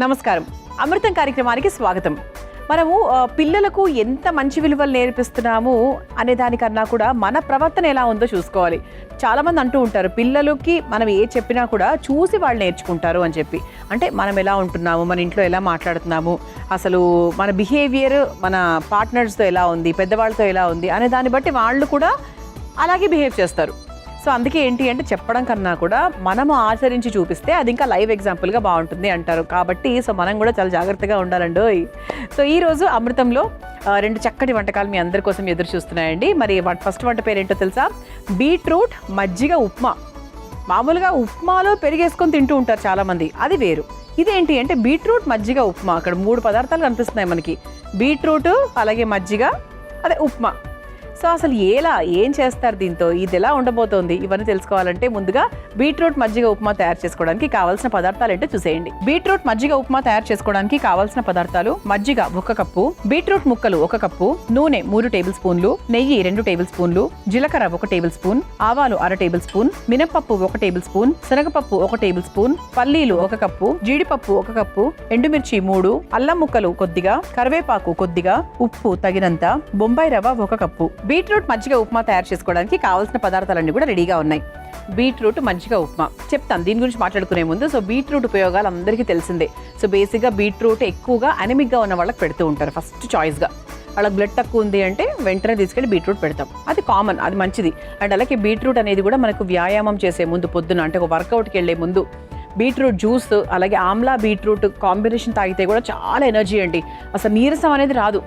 నమస్కారం. అమృతం కార్యక్రమానికి స్వాగతం. మనము పిల్లలకు ఎంత మంచి విలువలు నేర్పిస్తున్నాము అనే దానికన్నా కూడా మన ప్రవర్తన ఎలా ఉందో చూసుకోవాలి. చాలామంది అంటూ ఉంటారు పిల్లలకి మనం ఏ చెప్పినా కూడా చూసి వాళ్ళు నేర్చుకుంటారు అని చెప్పి. అంటే మనం ఎలా ఉంటున్నాము, మన ఇంట్లో ఎలా మాట్లాడుతున్నాము, అసలు మన బిహేవియర్ మన పార్ట్నర్స్తో ఎలా ఉంది, పెద్దవాళ్ళతో ఎలా ఉంది అనే దాన్ని బట్టి వాళ్ళు కూడా అలాగే బిహేవ్ చేస్తారు. సో అందుకే ఏంటి అంటే చెప్పడం కన్నా కూడా మనము ఆచరించి చూపిస్తే అది ఇంకా లైవ్ ఎగ్జాంపుల్గా బాగుంటుంది అంటారు. కాబట్టి సో మనం కూడా చాలా జాగ్రత్తగా ఉండాలండి. సో ఈరోజు అమృతంలో రెండు చక్కటి వంటకాలు మీ అందరి కోసం ఎదురు చూస్తున్నాయండి. మరి ఫస్ట్ వంట పేరు ఏంటో తెలుసా? బీట్రూట్ మజ్జిగ ఉప్మా. మామూలుగా ఉప్మాలో పెరిగేసుకొని తింటూ ఉంటారు చాలామంది, అది వేరు. ఇదేంటి అంటే బీట్రూట్ మజ్జిగ ఉప్మా. అక్కడ 3 పదార్థాలు కనిపిస్తున్నాయి మనకి, బీట్రూట్ అలాగే మజ్జిగ అదే ఉప్మా. సో అసలు ఏం చేస్తారు దీంతో, ఇది ఎలా ఉండబోతోంది, ఇవన్నీ తెలుసుకోవాలంటే ముందుగా బీట్రూట్ మజ్జిగ ఉప్మా తయారు చేసుకోవడానికి కావాల్సిన పదార్థాలు ఏంటో చూసేయండి. బీట్రూట్ మజ్జిగ ఉప్మా తయారు చేసుకోవడానికి కావాల్సిన పదార్థాలు: మజ్జిగ 1 కప్పు, బీట్రూట్ ముక్కలు 1 కప్పు, నూనె 3 టేబుల్ స్పూన్లు, నెయ్యి 2 టేబుల్ స్పూన్లు, జీలకర్ర 1 టేబుల్ స్పూన్, ఆవాలు 1/2 టేబుల్ స్పూన్, మినపప్పు 1 టేబుల్ స్పూన్, శనగపప్పు 1 టేబుల్ స్పూన్, పల్లీలు 1 కప్పు, జీడిపప్పు 1 కప్పు, ఎండుమిర్చి 3, అల్లం ముక్కలు కొద్దిగా, కరివేపాకు కొద్దిగా, ఉప్పు తగినంత, బొంబాయి రవ్వ 1 కప్పు. బీట్రూట్ మజ్జిగ ఉప్మా తయారు చేసుకోవడానికి కావాల్సిన పదార్థాలన్నీ కూడా రెడీగా ఉన్నాయి. బీట్రూట్ మజ్జిగ ఉప్మా చెప్తాను, దీని గురించి మాట్లాడుకునే ముందు. సో బీట్రూట్ ఉపయోగాలు అందరికీ తెలిసిందే. సో బేసిక్గా బీట్రూట్ ఎక్కువగా అనమిక్గా ఉన్న వాళ్ళకి పెడుతూ ఉంటారు ఫస్ట్ చాయిస్గా. వాళ్ళకి బ్లడ్ తక్కువ ఉంది అంటే వెంటనే తీసుకెళ్ళి బీట్రూట్ పెడతాం, అది కామన్, అది మంచిది. అండ్ అలాగే బీట్రూట్ అనేది కూడా మనకు వ్యాయామం చేసే ముందు, పొద్దున అంటే ఒక వర్కౌట్కి వెళ్ళే ముందు బీట్రూట్ జ్యూస్ అలాగే ఆమ్లా బీట్రూట్ కాంబినేషన్ తాగితే కూడా చాలా ఎనర్జీ అండి. అసలు నీరసం అనేది రాదు,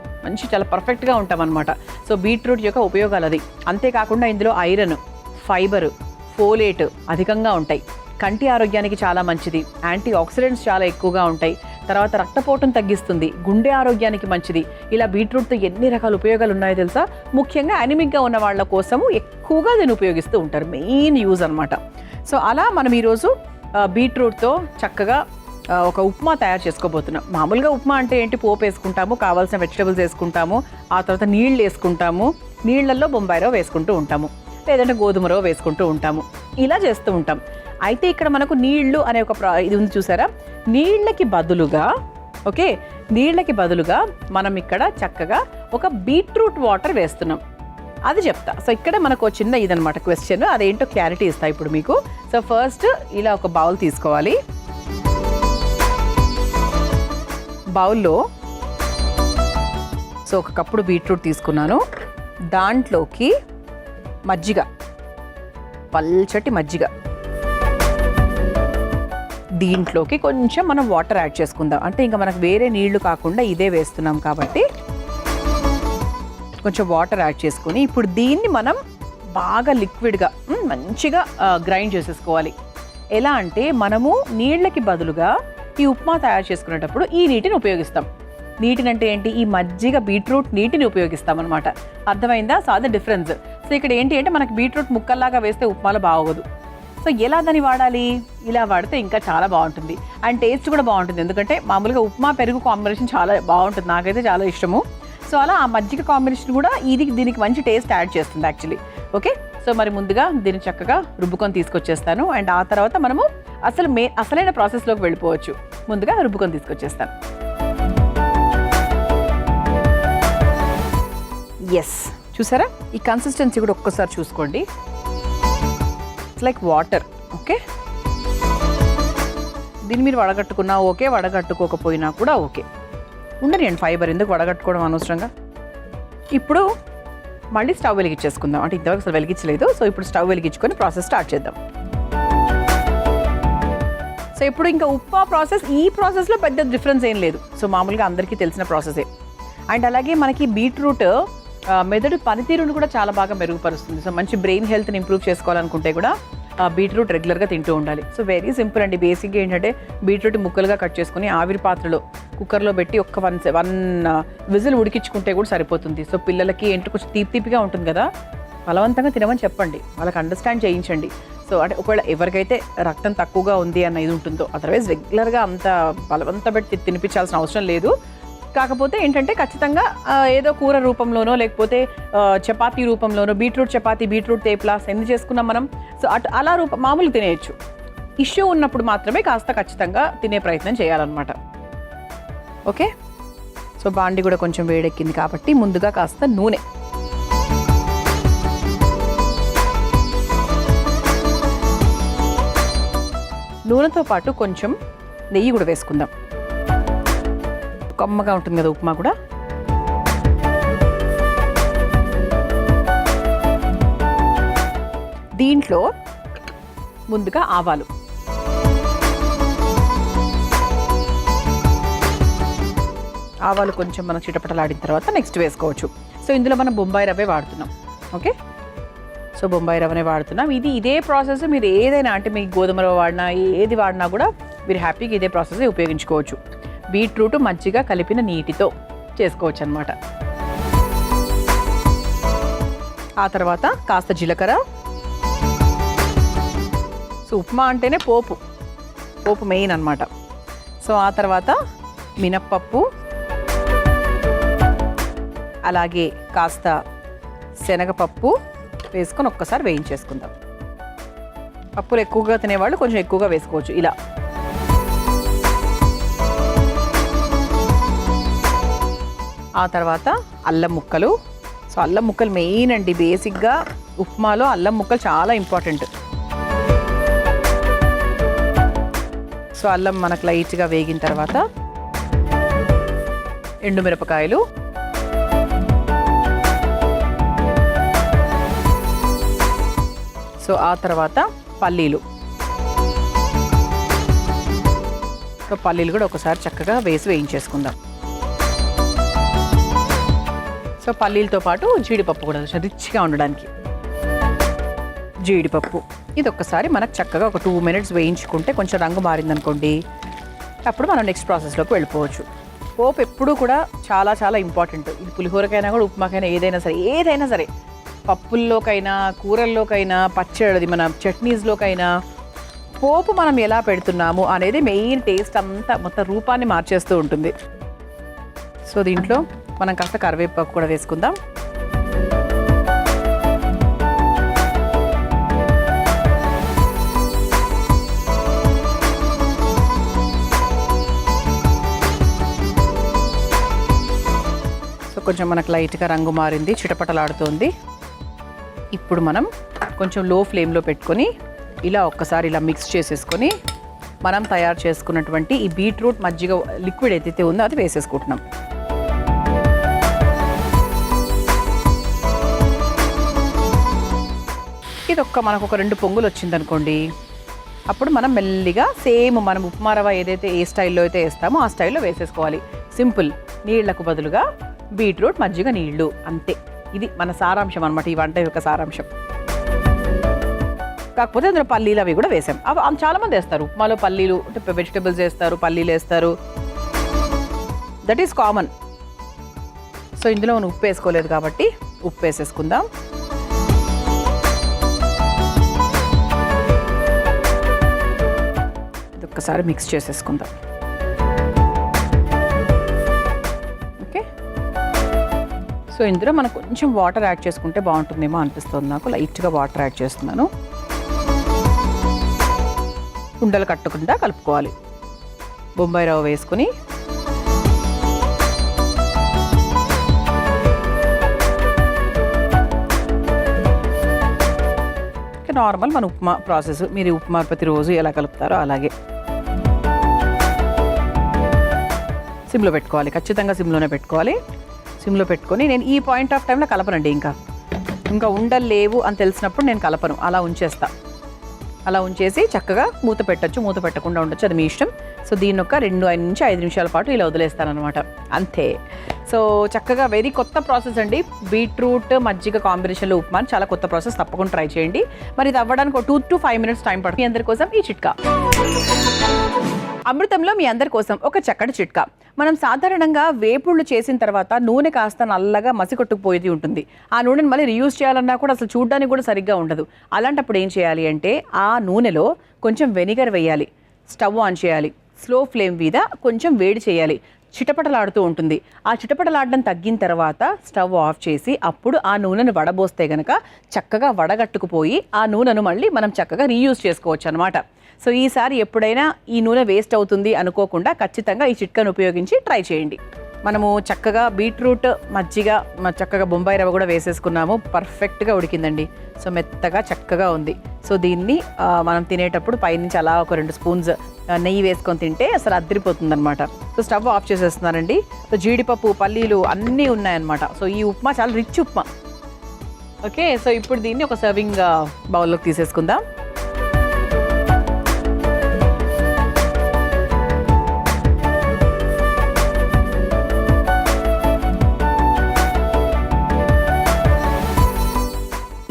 చాలా పర్ఫెక్ట్గా ఉంటాం అనమాట. సో బీట్రూట్ యొక్క ఉపయోగాలు అది. అంతేకాకుండా ఇందులో ఐరన్, ఫైబర్, ఫోలేట్ అధికంగా ఉంటాయి. కంటి ఆరోగ్యానికి చాలా మంచిది. యాంటీ ఆక్సిడెంట్స్ చాలా ఎక్కువగా ఉంటాయి. తర్వాత రక్తపోటును తగ్గిస్తుంది, గుండె ఆరోగ్యానికి మంచిది. ఇలా బీట్రూట్తో ఎన్ని రకాల ఉపయోగాలు ఉన్నాయో తెలుసా? ముఖ్యంగా అనమిక్గా ఉన్న వాళ్ళ కోసము ఎక్కువగా దీన్ని ఉపయోగిస్తూ ఉంటారు, మెయిన్ యూజ్ అనమాట. సో అలా మనం ఈరోజు బీట్రూట్తో చక్కగా ఒక ఉప్మా తయారు చేసుకోబోతున్నాం. మామూలుగా ఉప్మా అంటే ఏంటి, పోపు వేసుకుంటాము, కావాల్సిన వెజిటబుల్స్ వేసుకుంటాము, ఆ తర్వాత నీళ్ళు వేసుకుంటాము, నీళ్లలో బొంబాయి రవ్వ వేసుకుంటూ ఉంటాము, లేదంటే గోధుమ రవ్వ వేసుకుంటూ ఉంటాము, ఇలా చేస్తూ ఉంటాం. అయితే ఇక్కడ మనకు నీళ్లు అనే ఒక ఇది ఉంది చూసారా, నీళ్ళకి బదులుగా మనం ఇక్కడ చక్కగా ఒక బీట్రూట్ వాటర్ వేస్తున్నాం, అది చెప్తా. సో ఇక్కడ మనకు చిన్న ఇదనమాట క్వశ్చన్, అదేంటో క్లారిటీ ఇస్తా ఇప్పుడు మీకు. సో ఫస్ట్ ఇలా ఒక బౌల్ తీసుకోవాలి. బౌల్లో సో 1 కప్పుడు బీట్రూట్ తీసుకున్నాను. దాంట్లోకి మజ్జిగ, పల్చటి మజ్జిగ, దీంట్లోకి కొంచెం మనం వాటర్ యాడ్ చేసుకుందాం. అంటే ఇంకా మనకు వేరే నీళ్లు కాకుండా ఇదే వేస్తున్నాం కాబట్టి కొంచెం వాటర్ యాడ్ చేసుకొని ఇప్పుడు దీన్ని మనం బాగా లిక్విడ్గా మంచిగా గ్రైండ్ చేసేసుకోవాలి. ఎలా అంటే మనము నీళ్ళకి బదులుగా ఈ ఉప్మా తయారు చేసుకునేటప్పుడు ఈ నీటిని ఉపయోగిస్తాం. నీటిని అంటే ఏంటి, ఈ మజ్జిగ బీట్రూట్ నీటిని ఉపయోగిస్తాం అనమాట. అర్థమైందా? సో అది డిఫరెన్స్. సో ఇక్కడ ఏంటి అంటే మనకి బీట్రూట్ ముక్కల్లాగా వేస్తే ఉప్మాలో బాగోదు. సో ఎలా దాన్ని వాడాలి, ఇలా వాడితే ఇంకా చాలా బాగుంటుంది. అండ్ టేస్ట్ కూడా బాగుంటుంది. ఎందుకంటే మామూలుగా ఉప్మా పెరుగు కాంబినేషన్ చాలా బాగుంటుంది, నాకైతే చాలా ఇష్టము. సో అలా ఆ మజ్జిగ కాంబినేషన్ కూడా దీనికి మంచి టేస్ట్ యాడ్ చేస్తుంది యాక్చువల్లీ. ఓకే, సో మరి ముందుగా దీన్ని చక్కగా రుబ్బుకొని తీసుకొచ్చేస్తాను. అండ్ ఆ తర్వాత మనము అసలైన ప్రాసెస్లోకి వెళ్ళిపోవచ్చు. ముందుగా రుబ్బుకొని తీసుకొచ్చేస్తాను. ఎస్, చూసారా ఈ కన్సిస్టెన్సీ కూడా ఒక్కసారి చూసుకోండి. It's like water. ఓకే, దీన్ని మీరు వడగట్టుకున్నా ఓకే, వడగట్టుకోకపోయినా కూడా ఓకే, ఉండనియండి. ఫైబర్ ఎందుకు వడగట్టుకోవడం అనవసరంగా. ఇప్పుడు మళ్ళీ స్టవ్ వెలిగించేసుకుందాం. అంటే ఇంతవరకు అసలు వెలిగించలేదు. సో ఇప్పుడు స్టవ్ వెలిగించుకొని ప్రాసెస్ స్టార్ట్ చేద్దాం. సో ఇప్పుడు ఇంకా ఉప్మా ప్రాసెస్, ఈ ప్రాసెస్లో పెద్ద డిఫరెన్స్ ఏం లేదు. సో మామూలుగా అందరికీ తెలిసిన ప్రాసెసే. అండ్ అలాగే మనకి బీట్రూట్ మెదడు పనితీరును కూడా చాలా బాగా మెరుగుపరుస్తుంది. సో మంచి బ్రెయిన్ హెల్త్ని ఇంప్రూవ్ చేసుకోవాలనుకుంటే కూడా బీట్రూట్ రెగ్యులర్గా తింటూ ఉండాలి. సో వెరీ సింపుల్ అండి. బేసిక్గా ఏంటంటే బీట్రూట్ ముక్కలుగా కట్ చేసుకుని ఆవిరి పాత్రలో కుక్కర్లో పెట్టి ఒక 1 విజిల్ ఉడికించుకుంటే కూడా సరిపోతుంది. సో పిల్లలకి ఏంటో కొంచెం తీపిగా ఉంటుంది కదా, బలవంతంగా తినమని చెప్పండి, వాళ్ళకి అండర్స్టాండ్ చేయించండి. సో అంటే ఒకవేళ ఎవరికైతే రక్తం తక్కువగా ఉంది అన్న ఇది ఉంటుందో, అదర్వైజ్ రెగ్యులర్గా అంత బలవంతం పెట్టి తినిపించాల్సిన అవసరం లేదు. కాకపోతే ఏంటంటే ఖచ్చితంగా ఏదో కూర రూపంలోనో లేకపోతే చపాతీ రూపంలోనో, బీట్రూట్ చపాతీ, బీట్రూట్ తేప్లా ఎందుకు చేసుకున్నాం మనం. సో అలా మామూలు తినేయచ్చు. ఇష్యూ ఉన్నప్పుడు మాత్రమే కాస్త ఖచ్చితంగా తినే ప్రయత్నం చేయాలన్నమాట. ఓకే. సో బాండి కూడా కొంచెం వేడెక్కింది కాబట్టి ముందుగా కాస్త నూనె, నూనెతో పాటు కొంచెం నెయ్యి కూడా వేసుకుందాం. కమ్మగా ఉంటుంది కదా ఉప్మా కూడా. దీంట్లో ముందుగా ఆవాలు, ఆవాలు కొంచెం మనం చిటపటలాడిన తర్వాత నెక్స్ట్ వేసుకోవచ్చు. సో ఇందులో మనం బొంబాయి రవ్వే వాడుతున్నాం. ఓకే. సో బొంబాయి రవ్వనే వాడుతున్నాం. ఇదే ప్రాసెస్ మీరు ఏదైనా అంటే మీకు గోధుమ రవ్వ వాడినా ఏది వాడినా కూడా మీరు హ్యాపీగా ఇదే ప్రాసెస్ ఉపయోగించుకోవచ్చు. బీట్రూట్ మజ్జిగ కలిపిన నీటితో చేసుకోవచ్చు అన్నమాట. ఆ తర్వాత కాస్త జీలకర్ర. సో ఉప్మా అంటేనే పోపు మెయిన్ అన్నమాట. సో ఆ తర్వాత మినప్పప్పు, అలాగే కాస్త శనగపప్పు వేసుకొని ఒక్కసారి వేయించేసుకుందాం. పప్పులు ఎక్కువగా తినేవాళ్ళు కొంచెం ఎక్కువగా వేసుకోవచ్చు. ఇలా ఆ తర్వాత అల్లం ముక్కలు. సో అల్లం ముక్కలు మెయిన్ అండి, బేసిక్గా ఉప్మాలో అల్లం ముక్కలు చాలా ఇంపార్టెంట్. సో అల్లం మనకు లైట్గా వేగిన తర్వాత ఎండుమిరపకాయలు, సో ఆ తర్వాత పల్లీలు. సో పల్లీలు కూడా ఒకసారి చక్కగా వేయించేసుకుందాం. సో పల్లీలతో పాటు జీడిపప్పు కూడా రిచ్గా ఉండడానికి జీడిపప్పు. ఇది ఒక్కసారి మనకు చక్కగా ఒక 2 minutes వేయించుకుంటే కొంచెం రంగు మారిందనుకోండి, అప్పుడు మనం నెక్స్ట్ ప్రాసెస్లోకి వెళ్ళిపోవచ్చు. పోపు ఎప్పుడూ కూడా చాలా చాలా ఇంపార్టెంట్. ఇది పులిహోరకైనా కూడా ఉప్మాకైనా ఏదైనా సరే పప్పుల్లోకైనా కూరల్లోకైనా పచ్చడి మన చట్నీస్లోకైనా పోపు మనం ఎలా పెడుతున్నాము అనేది మెయిన్ టేస్ట్ అంతా మొత్తం రూపాన్ని మార్చేస్తూ ఉంటుంది. సో దీంట్లో మనం కాస్త కరివేపాకు కూడా వేసుకుందాం. సో కొంచెం మనకు లైట్గా రంగు మారింది, చిటపటలాడుతుంది. ఇప్పుడు మనం కొంచెం లో ఫ్లేమ్లో పెట్టుకొని ఇలా ఒక్కసారి ఇలా మిక్స్ చేసేసుకొని మనం తయారు చేసుకున్నటువంటి ఈ బీట్రూట్ మజ్జిగ లిక్విడ్ ఏదైతే ఉందో అది వేసేసుకుంటున్నాం. ఇది మనకు ఒక 2 పొంగులు వచ్చిందనుకోండి, అప్పుడు మనం మెల్లిగా సేమ్ మనం ఉప్మా రవ్వ ఏదైతే ఏ స్టైల్లో అయితే వేస్తామో ఆ స్టైల్లో వేసేసుకోవాలి. సింపుల్, నీళ్లకు బదులుగా బీట్రూట్ మజ్జిగ నీళ్లు, అంతే. ఇది మన సారాంశం అనమాట, ఈ వంట యొక్క సారాంశం. కాకపోతే అందులో పల్లీలు అవి కూడా వేసాం. అవి చాలామంది వేస్తారు ఉప్మాలో, పల్లీలు అంటే వెజిటబుల్స్ వేస్తారు, పల్లీలు వేస్తారు, దట్ ఈస్ కామన్. సో ఇందులో మనం ఉప్పు వేసుకోలేదు కాబట్టి ఉప్పు వేసేసుకుందాం. ఇది ఒక్కసారి మిక్స్ చేసేసుకుందాం. ఓకే. సో ఇందులో మనం కొంచెం వాటర్ యాడ్ చేసుకుంటే బాగుంటుందేమో అనిపిస్తుంది నాకు. లైట్గా వాటర్ యాడ్ చేస్తున్నాను. ఉండలు కట్టకుండా కలుపుకోవాలి. బొంబాయి రవ్వ వేసుకొని నార్మల్ మన ఉప్మా ప్రాసెస్, మీరు ఉప్మా ప్రతిరోజు ఎలా కలుపుతారో అలాగే సిమ్లో పెట్టుకోవాలి. ఖచ్చితంగా సిమ్లోనే పెట్టుకోవాలి. సిమ్లో పెట్టుకొని నేను ఈ పాయింట్ ఆఫ్ టైంలో కలపనండి. ఇంకా ఉండలు లేవు అని తెలిసినప్పుడు నేను కలపను, అలా ఉంచేస్తా. అలా ఉంచేసి చక్కగా మూత పెట్టచ్చు, మూత పెట్టకుండా ఉండొచ్చు, అది మీ ఇష్టం. సో దీన్ని ఒక 2 నుంచి 5 నిమిషాల పాటు ఇలా వదిలేస్తానమాట, అంతే. సో చక్కగా వెరీ కొత్త ప్రాసెస్ అండి. బీట్రూట్ మజ్జిగ కాంబినేషన్లో ఉప్మా చాలా కొత్త ప్రాసెస్, తప్పకుండా ట్రై చేయండి. మరి ఇది అవ్వడానికి 2 to 5 minutes టైం పడుతుంది. మీ అందరి కోసం ఈ చిట్కా. అమృతంలో మీ అందరి కోసం ఒక చక్కటి చిట్కా. మనం సాధారణంగా వేపుళ్ళు చేసిన తర్వాత నూనె కాస్త నల్లగా మసికొట్టుకుపోయేది ఉంటుంది. ఆ నూనెని మళ్ళీ రీయూజ్ చేయాలన్నా కూడా అసలు చూడడానికి కూడా సరిగ్గా ఉండదు. అలాంటప్పుడు ఏం చేయాలి అంటే ఆ నూనెలో కొంచెం వెనిగర్ వేయాలి, స్టవ్ ఆన్ చేయాలి, స్లో ఫ్లేమ్ మీద కొంచెం వేడి చేయాలి, చిటపటలాడుతూ ఉంటుంది. ఆ చిటపటలాడడం తగ్గిన తర్వాత స్టవ్ ఆఫ్ చేసి అప్పుడు ఆ నూనెను వడబోస్తే గనక చక్కగా వడగట్టుకుపోయి ఆ నూనెను మళ్ళీ మనం చక్కగా రీయూజ్ చేసుకోవచ్చు అనమాట. సో ఈసారి ఎప్పుడైనా ఈ నూనె వేస్ట్ అవుతుంది అనుకోకుండా ఖచ్చితంగా ఈ చిట్కాను ఉపయోగించి ట్రై చేయండి. మనము చక్కగా బీట్రూట్ మజ్జిగ చక్కగా బొంబాయి రవ్వ కూడా వేసేసుకున్నాము. పర్ఫెక్ట్గా ఉడికిందండి. సో మెత్తగా చక్కగా ఉంది. సో దీన్ని మనం తినేటప్పుడు పైనుంచి అలా ఒక 2 స్పూన్స్ నెయ్యి వేసుకొని తింటే అసలు అద్దరిపోతుంది అనమాట. సో స్టవ్ ఆఫ్ చేసేస్తున్నానండి. సో జీడిపప్పు పల్లీలు అన్నీ ఉన్నాయన్నమాట. సో ఈ ఉప్మా చాలా రిచ్ ఉప్మా. ఓకే, సో ఇప్పుడు దీన్ని ఒక సర్వింగ్ బౌల్లోకి తీసేసుకుందాం.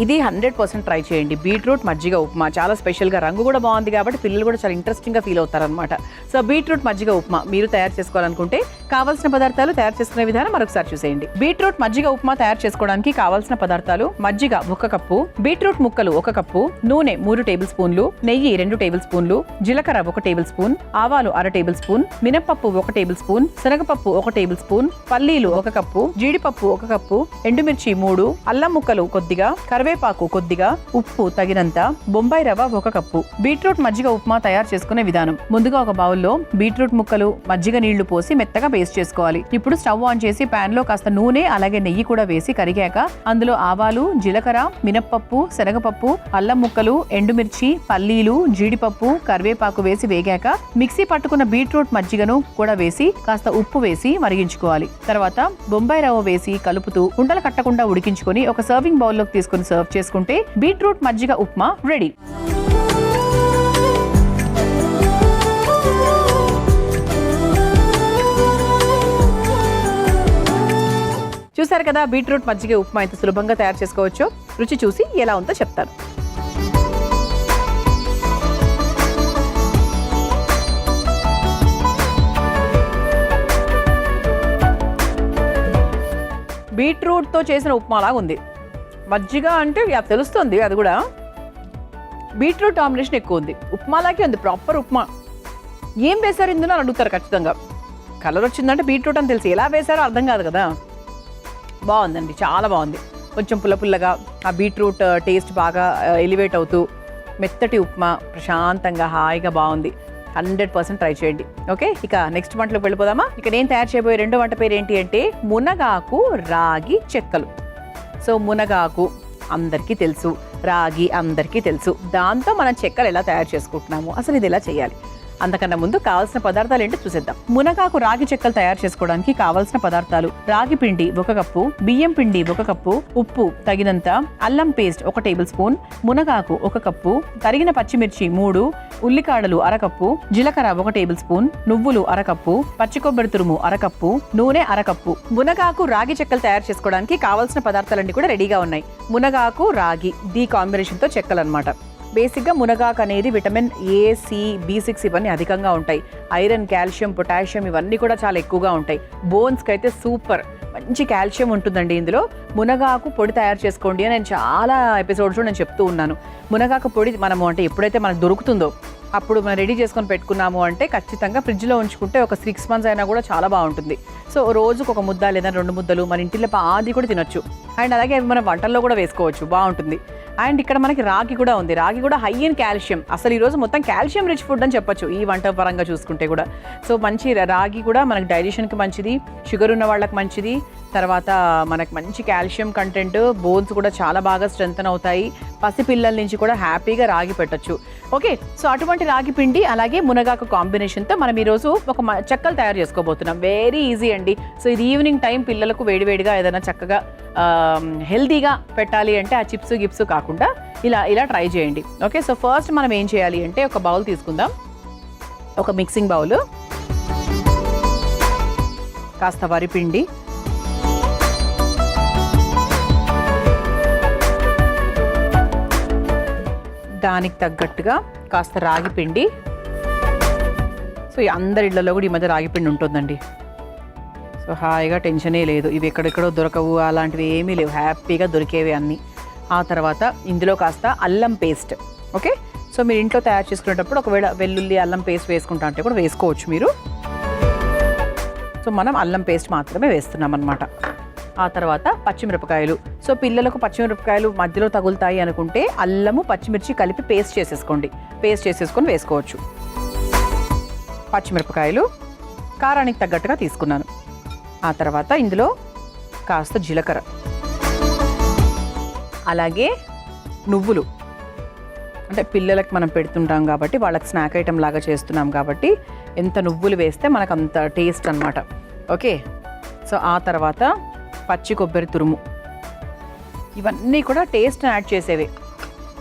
ఇది 100% ట్రై చేయండి. బీట్రూట్ మజ్జిగ ఉప్మా చాలా స్పెషల్గా, రంగు కూడా బాగుంది కాబట్టి పిల్లలు కూడా చాలా ఇంట్రెస్టింగ్గా ఫీల్ అవుతారనమాట. సో బీట్రూట్ మజ్జిగ ఉప్మా మీరు తయారు చేసుకోవాలనుకుంటే కావాల్సిన పదార్థాలు, తయారు చేసుకునే విధానం మరొకసారి చూసేయండి. బీట్రూట్ మజ్జిగ ఉప్మా తయారు చేసుకోవడానికి కావాల్సిన పదార్థాలు: మజ్జిగ 1 కప్పు, బీట్రూట్ ముక్కలు 1 కప్పు, నూనె 3 టేబుల్ స్పూన్లు, నెయ్యి 2 టేబుల్ స్పూన్లు, జీలకర్ర 1 టేబుల్ స్పూన్, ఆవాలు 1/2 టేబుల్ స్పూన్, మినప్పప్పు 1 టేబుల్ స్పూన్, శనగపప్పు 1 టేబుల్ స్పూన్, పల్లీలు 1 కప్పు, జీడిపప్పు 1 కప్పు, ఎండుమిర్చి 3, అల్లం ముక్కలు కొద్దిగా, కరివేపాకు కొద్దిగా, ఉప్పు తగినంత, బొంబాయి రవ్వ 1 కప్పు. బీట్రూట్ మజ్జిగ ఉప్మా తయారు చేసుకునే విధానం: ముందుగా ఒక బౌల్లో బీట్రూట్ ముక్కలు, మజ్జిగ నీళ్లు పోసి మెత్తగా పేస్ట్ చేసుకోవాలి. ఇప్పుడు స్టవ్ ఆన్ చేసి పాన్ లో కాస్త నూనె అలాగే నెయ్యి కూడా వేసి కరిగాక అందులో ఆవాలు, జీలకర్ర, మినప్పప్పు, శనగపప్పు, అల్లం ముక్కలు, ఎండుమిర్చి, పల్లీలు, జీడిపప్పు, కరివేపాకు వేసి వేగాక మిక్సీ పట్టుకున్న బీట్రూట్ మజ్జిగను కూడా వేసి కాస్త ఉప్పు వేసి మరిగించుకోవాలి. తర్వాత బొంబాయి రవ్వ వేసి కలుపుతూ ఉండలు కట్టకుండా ఉడికించుకొని ఒక సర్వింగ్ బౌల్లోకి తీసుకుని సర్వ్ చేసుకుంటే బీట్రూట్ మజ్జిగ ఉప్మా రెడీ. చూసారు కదా, బీట్రూట్ మజ్జిగ ఉప్మా ఎంత సులభంగా తయారు చేసుకోవచ్చో. రుచి చూసి ఎలా ఉందో చెప్తాను. బీట్రూట్తో చేసిన ఉప్మాలాగా ఉంది. మజ్జిగ అంటే తెలుస్తుంది, అది కూడా బీట్రూట్ డామినేషన్ ఎక్కువ ఉంది. ఉప్మాలాగే ఉంది, ప్రాపర్ ఉప్మా. ఏం వేశారు ఇందులో అని అడుగుతారు ఖచ్చితంగా. కలర్ వచ్చిందంటే బీట్రూట్ అని తెలిసి ఎలా వేశారో అర్థం కాదు కదా. బాగుందండి, చాలా బాగుంది. కొంచెం పుల్లగా ఆ బీట్రూట్ టేస్ట్ బాగా ఎలివేట్ అవుతూ మెత్తటి ఉప్మా ప్రశాంతంగా హాయిగా బాగుంది. 100% ట్రై చేయండి. ఓకే, ఇక నెక్స్ట్ వంటలోకి వెళ్ళిపోదామా. ఇక నేను తయారు చేయబోయే రెండో వంట పేరు ఏంటి అంటే మునగాకు రాగి చెక్కలు. సో మునగాకు అందరికీ తెలుసు, రాగి అందరికీ తెలుసు. దాంతో మనం చెక్కలు ఎలా తయారు చేసుకుంటున్నాము, అసలు ఇది ఎలా చేయాలి, అంతకన్నా ముందు కావాల్సిన పదార్థాలు ఏంటో చూసేద్దాం. మునగాకు రాగి చెక్కలు తయారు చేసుకోవడానికి కావాల్సిన పదార్థాలు: రాగి పిండి 1 కప్పు, బియ్యం పిండి 1 కప్పు, ఉప్పు తగినంత, అల్లం పేస్ట్ 1 టేబుల్ స్పూన్, మునగాకు 1 కప్పు, తరిగిన పచ్చిమిర్చి 3, ఉల్లికాడలు 1/2 కప్పు, జీలకర్ర 1 టేబుల్ స్పూన్, నువ్వులు 1/2 కప్పు, పచ్చి కొబ్బరి తురుము 1/2 కప్పు, నూనె 1/2 కప్పు. మునగాకు రాగి చెక్కలు తయారు చేసుకోవడానికి కావాల్సిన పదార్థాలన్నీ కూడా రెడీగా ఉన్నాయి. మునగాకు రాగి ది కాంబినేషన్తో చెక్కలు అనమాట. బేసిక్గా మునగాకు అనేది విటమిన్ ఏ, సి, B6 ఇవన్నీ అధికంగా ఉంటాయి. ఐరన్, కాల్షియం, పొటాషియం ఇవన్నీ కూడా చాలా ఎక్కువగా ఉంటాయి. బోన్స్కి అయితే సూపర్, మంచి కాల్షియం ఉంటుందండి ఇందులో. మునగాకు పొడి తయారు చేసుకోండి అని నేను చాలా ఎపిసోడ్స్లో నేను చెప్తూ ఉన్నాను. మునగాకు పొడి మనము అంటే ఎప్పుడైతే మనకు దొరుకుతుందో అప్పుడు మనం రెడీ చేసుకొని పెట్టుకున్నాము అంటే ఖచ్చితంగా ఫ్రిడ్జ్లో ఉంచుకుంటే ఒక 6 months అయినా కూడా చాలా బాగుంటుంది. సో రోజుకు 1 ముద్ద లేదా 2 ముద్దలు మన ఇంటిలో ఆది కూడా తినొచ్చు. అండ్ అలాగే అవి మనం వంటల్లో కూడా వేసుకోవచ్చు, బాగుంటుంది. అండ్ ఇక్కడ మనకి రాగి కూడా ఉంది. రాగి కూడా హై ఇన్ కాల్షియం. అసలు ఈరోజు మొత్తం కాల్షియం రిచ్ ఫుడ్ అని చెప్పొచ్చు ఈ వంట పరంగా చూసుకుంటే కూడా. సో మంచి రాగి కూడా మనకి డైజెషన్కి మంచిది, షుగర్ ఉన్న వాళ్ళకి మంచిది. తర్వాత మనకు మంచి కాల్షియం కంటెంట్, బోన్స్ కూడా చాలా బాగా స్ట్రెంథన్ అవుతాయి. పసిపిల్లల నుంచి కూడా హ్యాపీగా రాగి పెట్టచ్చు. ఓకే, సో అటువంటి రాగి పిండి అలాగే మునగాకు కాంబినేషన్తో మనం ఈరోజు ఒక చెక్కలు తయారు చేసుకోబోతున్నాం. వెరీ ఈజీ అండి. సో ఇది ఈవినింగ్ టైం పిల్లలకు వేడివేడిగా ఏదైనా చక్కగా హెల్తీగా పెట్టాలి అంటే ఆ చిప్స్ గిప్స్ కాకుండా ఇలా ట్రై చేయండి. ఓకే, సో ఫస్ట్ మనం ఏం చేయాలి అంటే ఒక బౌల్ తీసుకుందాం. ఒక మిక్సింగ్ బౌల్, కాస్త వరిపిండి, దానికి తగ్గట్టుగా కాస్త రాగి పిండి. సో అందరి ఇళ్లలో కూడా ఈ మధ్య రాగి పిండి ఉంటుందండి. సో హాయిగా టెన్షనే లేదు, ఇవి ఎక్కడెక్కడో దొరకవు అలాంటివి ఏమీ లేవు, హ్యాపీగా దొరికేవి అన్నీ. ఆ తర్వాత ఇందులో కాస్త అల్లం పేస్ట్. ఓకే, సో మీరు ఇంట్లో తయారు చేసుకునేటప్పుడు ఒకవేళ వెల్లుల్లి అల్లం పేస్ట్ వేసుకుంటా అంటే కూడా వేసుకోవచ్చు మీరు. సో మనం అల్లం పేస్ట్ మాత్రమే వేస్తున్నాం అన్నమాట. ఆ తర్వాత పచ్చిమిరపకాయలు. సో పిల్లలకు పచ్చిమిరపకాయలు మధ్యలో తగులుతాయి అనుకుంటే అల్లము పచ్చిమిర్చి కలిపి పేస్ట్ చేసేసుకొని వేసుకోవచ్చు. పచ్చిమిరపకాయలు కారానికి తగ్గట్టుగా తీసుకున్నాను. ఆ తర్వాత ఇందులో కాస్త జీలకర్ర, అలాగే నువ్వులు. అంటే పిల్లలకు మనం పెడుతుంటాం కాబట్టి, వాళ్ళకి స్నాక్ ఐటెం లాగా చేస్తున్నాం కాబట్టి ఎంత నువ్వులు వేస్తే మనకు అంత టేస్ట్ అనమాట. ఓకే, సో ఆ తర్వాత పచ్చి కొబ్బరి తురుము. ఇవన్నీ కూడా టేస్ట్ని యాడ్ చేసేవే.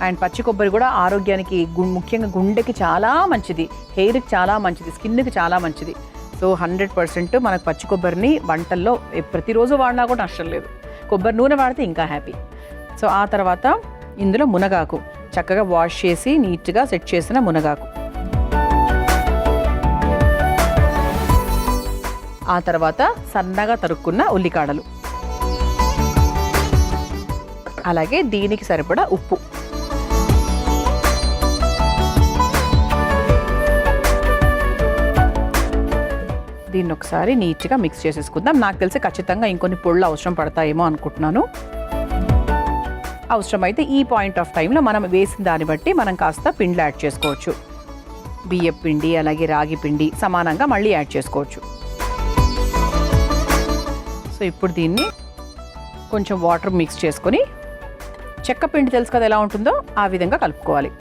అండ్ పచ్చి కొబ్బరి కూడా ఆరోగ్యానికి, ముఖ్యంగా గుండెకి చాలా మంచిది, హెయిర్కి చాలా మంచిది, స్కిన్కి చాలా మంచిది. సో 100% మనకు పచ్చి కొబ్బరిని వంటల్లో ప్రతిరోజు వాడినా కూడా నష్టం లేదు. కొబ్బరి నూనె వాడితే ఇంకా హ్యాపీ. సో ఆ తర్వాత ఇందులో మునగాకు, చక్కగా వాష్ చేసి నీట్గా సెట్ చేసిన మునగాకు. ఆ తర్వాత సన్నగా తరుక్కున్న ఉల్లికాడలు, అలాగే దీనికి సరిపడా ఉప్పు. దీన్ని ఒకసారి నీట్గా మిక్స్ చేసేసుకుందాం. నాకు తెలిసి ఖచ్చితంగా ఇంకొన్ని పొళ్ళు అవసరం పడతాయేమో అనుకుంటున్నాను. అవసరమైతే ఈ పాయింట్ ఆఫ్ టైంలో మనం వేసిన దాన్ని బట్టి మనం కాస్త పిండిలు యాడ్ చేసుకోవచ్చు. బియ్యం పిండి అలాగే రాగి పిండి సమానంగా మళ్ళీ యాడ్ చేసుకోవచ్చు. సో ఇప్పుడు దీన్ని కొంచెం వాటర్ మిక్స్ చేసుకొని, చెక్క పిండి తెలుసు కదా ఎలా ఉంటుందో ఆ విధంగా కలుపుకోవాలి.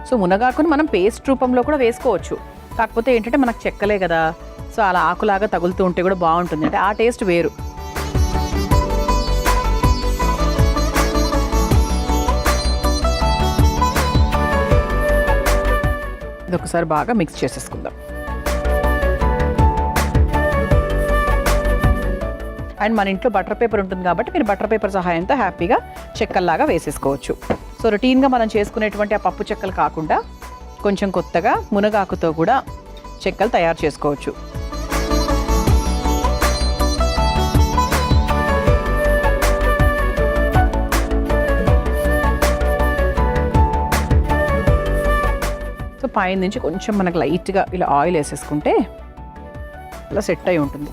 సో మునగాకును మనం పేస్ట్ రూపంలో కూడా వేసుకోవచ్చు. కాకపోతే ఏంటంటే మనకు చెక్కలే కదా, సో అలా ఆకులాగా తగులుతూ ఉంటే కూడా బాగుంటుంది, అంటే ఆ టేస్ట్ వేరు. ఇది ఒకసారి బాగా మిక్స్ చేసేసుకుందాం. అండ్ మన ఇంట్లో బటర్ పేపర్ ఉంటుంది కాబట్టి మీరు బటర్ పేపర్ సహాయంతో హ్యాపీగా చెక్కల్లాగా వేసేసుకోవచ్చు. సో రొటీన్గా మనం చేసుకునేటువంటి ఆ పప్పు చెక్కలు కాకుండా కొంచెం కొత్తగా మునగాకుతో కూడా చెక్కలు తయారు చేసుకోవచ్చు. సో పైన నుంచి కొంచెం మనకు లైట్గా ఇలా ఆయిల్ వేసేసుకుంటే ఇలా సెట్ అయి ఉంటుంది.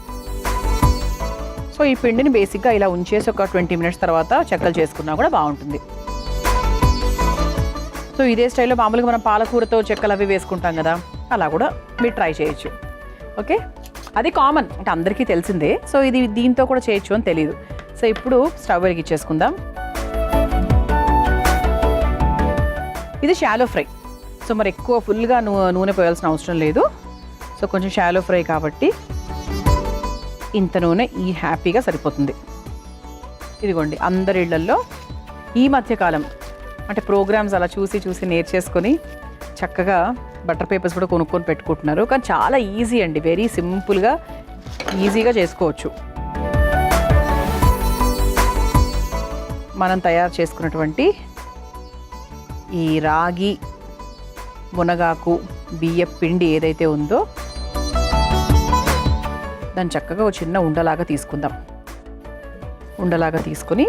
సో ఈ పిండిని బేసిక్గా ఇలా ఉంచేసి ఒక 20 minutes తర్వాత చెక్కలు చేసుకున్నా కూడా బాగుంటుంది. సో ఇదే స్టైల్లో మామూలుగా మనం పాలకూరతో చెక్కలు అవి వేసుకుంటాం కదా, అలా కూడా మీరు ట్రై చేయొచ్చు. ఓకే, అది కామన్, అంటే అందరికీ తెలిసిందే. సో ఇది దీంతో కూడా చేయొచ్చు అని తెలియదు. సో ఇప్పుడు స్టవ్ వెలిగించేసుకుందాం. ఇది షాలో ఫ్రై. సో మరి ఎక్కువ ఫుల్గా నూనె పోయాల్సిన అవసరం లేదు. సో కొంచెం షాలో ఫ్రై కాబట్టి ఇంత నూనె ఈ హ్యాపీగా సరిపోతుంది. ఇదిగోండి, అందరి ఇళ్లల్లో ఈ మధ్యకాలం అంటే ప్రోగ్రామ్స్ అలా చూసి నేర్చేసుకొని చక్కగా బటర్ పేపర్స్ కూడా కొనుక్కొని పెట్టుకుంటున్నారు. కానీ చాలా ఈజీ అండి, వెరీ సింపుల్గా ఈజీగా చేసుకోవచ్చు. మనం తయారు చేసుకున్నటువంటి ఈ రాగి, మునగాకు, బియ్యం పిండి ఏదైతే ఉందో దాన్ని చక్కగా ఒక చిన్న ఉండలాగా తీసుకుందాం. ఉండలాగా తీసుకొని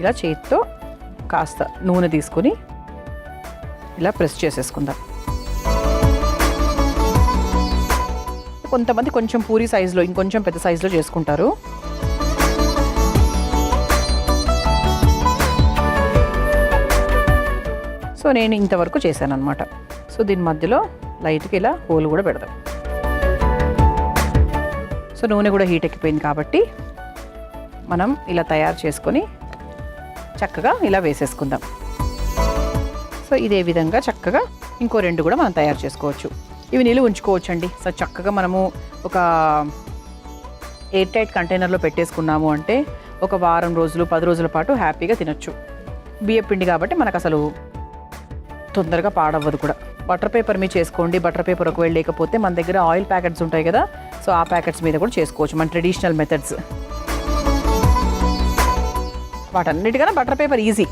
ఇలా చేతితో కాస్త నూనె తీసుకొని ఇలా ప్రెస్ చేసేసుకుందాం. కొంతమంది కొంచెం పూరి సైజులో, ఇంకొంచెం పెద్ద సైజులో చేసుకుంటారు. సో నేను ఇంతవరకు చేశాను అనమాట. సో దీని మధ్యలో లైట్గా ఇలా హోల్ కూడా పెడదాం. సో నూనె కూడా హీట్ ఎక్కిపోయింది కాబట్టి మనం ఇలా తయారు చేసుకొని చక్కగా ఇలా వేసేసుకుందాం. సో ఇదే విధంగా చక్కగా ఇంకో 2 కూడా మనం తయారు చేసుకోవచ్చు. ఇవి నిలువ ఉంచుకోవచ్చు అండి. సో చక్కగా మనము ఒక ఎయిర్ టైట్ కంటైనర్లో పెట్టేసుకున్నాము అంటే ఒక వారం రోజులు 10 రోజుల పాటు హ్యాపీగా తినొచ్చు. బియ్యం పిండి కాబట్టి మనకు అసలు తొందరగా పాడవ్వదు కూడా. బటర్ పేపర్ మీద చేసుకోండి. బటర్ పేపర్ ఒకవేళ లేకపోతే మన దగ్గర ఆయిల్ ప్యాకెట్స్ ఉంటాయి కదా, సో ఆ ప్యాకెట్స్ మీద కూడా చేసుకోవచ్చు, మన ట్రెడిషనల్ మెథడ్స్. వాటన్నిటికన్నా బటర్ పేపర్ ఈజీ.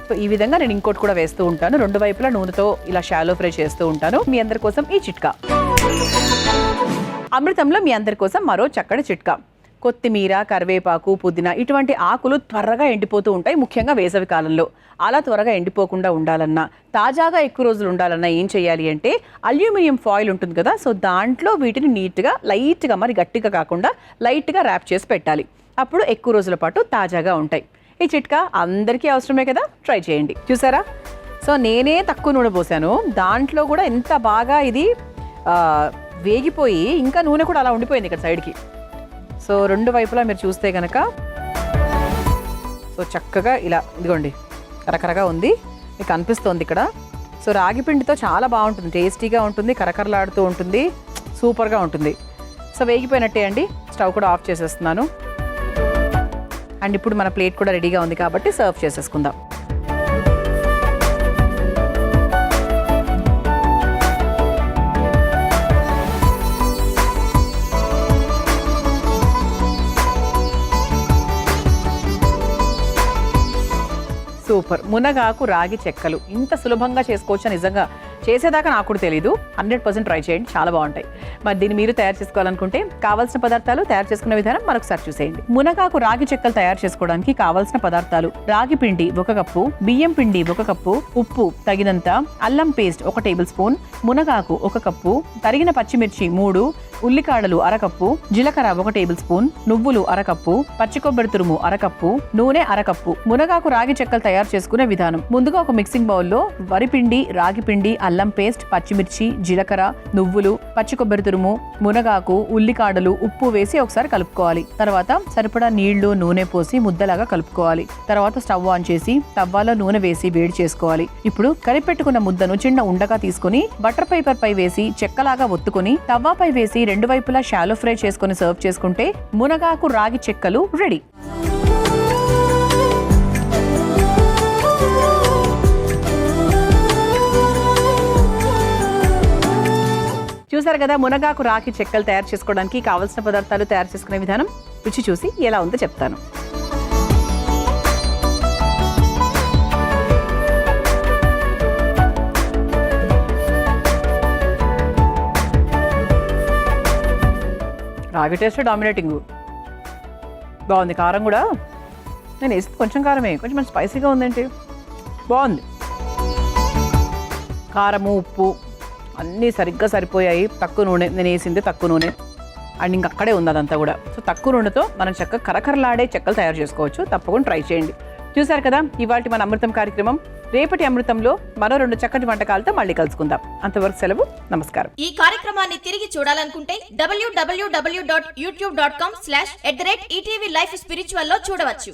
సో ఈ విధంగా నేను ఇంకోటి కూడా వేస్తూ ఉంటాను. 2 వైపులా నూనెతో ఇలా షాలో ఫ్రై చేస్తూ ఉంటాను. మీ అందరి కోసం ఈ చిట్కా. అమృతంలో మీ అందరి కోసం మరో చక్కటి చిట్కా. కొత్తిమీర, కరివేపాకు, పుదీనా ఇటువంటి ఆకులు త్వరగా ఎండిపోతూ ఉంటాయి, ముఖ్యంగా వేసవి కాలంలో. అలా త్వరగా ఎండిపోకుండా ఉండాలన్నా, తాజాగా ఎక్కువ రోజులు ఉండాలన్నా ఏం చేయాలి అంటే అల్యూమినియం ఫాయిల్ ఉంటుంది కదా, సో దాంట్లో వీటిని నీట్గా లైట్గా, మరి గట్టిగా కాకుండా లైట్గా ర్యాప్ చేసి పెట్టాలి. అప్పుడు ఎక్కువ రోజుల పాటు తాజాగా ఉంటాయి. ఈ చిట్కా అందరికీ అవసరమే కదా, ట్రై చేయండి. చూసారా, సో నేనే తక్కువ నూనె పోసాను, దాంట్లో కూడా ఎంత బాగా ఇది వేగిపోయి ఇంకా నూనె కూడా అలా ఉండిపోయింది ఇక్కడ సైడ్కి. సో రెండు వైపులా మీరు చూస్తే కనుక సో చక్కగా ఇలా ఇదిగోండి కరకరగా ఉంది, మీకు అనిపిస్తోంది ఇక్కడ. సో రాగి పిండితో చాలా బాగుంటుంది, టేస్టీగా ఉంటుంది, కరకరలాడుతూ ఉంటుంది, సూపర్గా ఉంటుంది. సో వేగిపోయినట్టే అండి, స్టవ్ కూడా ఆఫ్ చేసేస్తున్నాను. అండ్ ఇప్పుడు మన ప్లేట్ కూడా రెడీగా ఉంది కాబట్టి సర్వ్ చేసేసుకుందాం. సూపర్, మునగాకు రాగి చెక్కలు ఇంత సులభంగా చేసుకోవచ్చా? నిజంగా చేసేదాకా నాకు కూడా తెలీదు. 100% ట్రై చేయండి, చాలా బాగుంటాయి. మరి దీన్ని మీరు తయారు చేసుకోవాలనుకుంటే కావాల్సిన పదార్థాలు, తయారు చేసుకునే విధానం మరొకసారి చూసేయండి. మునగాకు రాగి చెక్కలు తయారు చేసుకోవడానికి కావాల్సిన పదార్థాలు: రాగి పిండి 1 కప్పు, బియ్యం పిండి 1 కప్పు, ఉప్పు తగినంత, అల్లం పేస్ట్ 1 టేబుల్ స్పూన్, మునగాకు 1 కప్పు, తరిగిన పచ్చిమిర్చి 3, ఉల్లికాడలు 1/2 కప్పు, జీలకర్ర 1 టేబుల్ స్పూన్, నువ్వులు 1/2 కప్పు, పచ్చి కొబ్బరి తురుము 1/2 కప్పు, నూనె 1/2 కప్పు. మునగాకు రాగి చెక్కలు తయారు చేసుకునే విధానం: ముందుగా ఒక మిక్సింగ్ బౌల్లో వరిపిండి, రాగి పిండి, అల్లం పేస్ట్, పచ్చిమిర్చి, జీలకర్ర, నువ్వులు, పచ్చి కొబ్బరి తురుము, మునగాకు, ఉల్లికాడలు, ఉప్పు వేసి ఒకసారి కలుపుకోవాలి. తర్వాత సరిపడా నీళ్లు, నూనె పోసి ముద్దలాగా కలుపుకోవాలి. తర్వాత స్టవ్ ఆన్ చేసి తవ్వాలో నూనె వేసి వేడి చేసుకోవాలి. ఇప్పుడు కలిపెట్టుకున్న ముద్దను చిన్న ఉండగా తీసుకుని బటర్ పేపర్ పై వేసి చెక్కలాగా ఒత్తుకుని తవ్వాపై వేసి 2 వైపులా షాలో ఫ్రై చేసుకుని సర్వ్ చేసుకుంటే మునగాకు రాగి చెక్కలు రెడీ. చూసారు కదా, మునగాకు రాగి చెక్కలు తయారు చేసుకోవడానికి కావాల్సిన పదార్థాలు, తయారు చేసుకునే విధానం. రుచి చూసి ఎలా ఉందో చెప్తాను. రాగి టేస్ట్ డామినేటింగ్ బాగుంది. కారం కూడా నేను వేస్తే కొంచెం కారమే, కొంచెం మంచి స్పైసీగా ఉందేంటి, బాగుంది. కారము, ఉప్పు అన్నీ సరిగ్గా సరిపోయాయి. తక్కువ నూనె, నేను వేసింది తక్కువ నూనె, అండ్ ఇంక అక్కడే ఉంది అదంతా కూడా. సో తక్కువ నూనెతో మనం చక్కగా కరకరలాడే చెక్కలు తయారు చేసుకోవచ్చు. తప్పకుండా ట్రై చేయండి. చూసారు కదా, ఇవాళ మన అమృతం కార్యక్రమం. రేపటి అమృతంలో మరో 2 చక్కటి వంటకాలతో మళ్ళీ కలుసుకుందాం. అంతవరకు సెలవు, నమస్కారం. ఈ కార్యక్రమాన్ని తిరిగి చూడాలనుకుంటే www.youtube.com/ETV Life Spiritual లో చూడవచ్చు.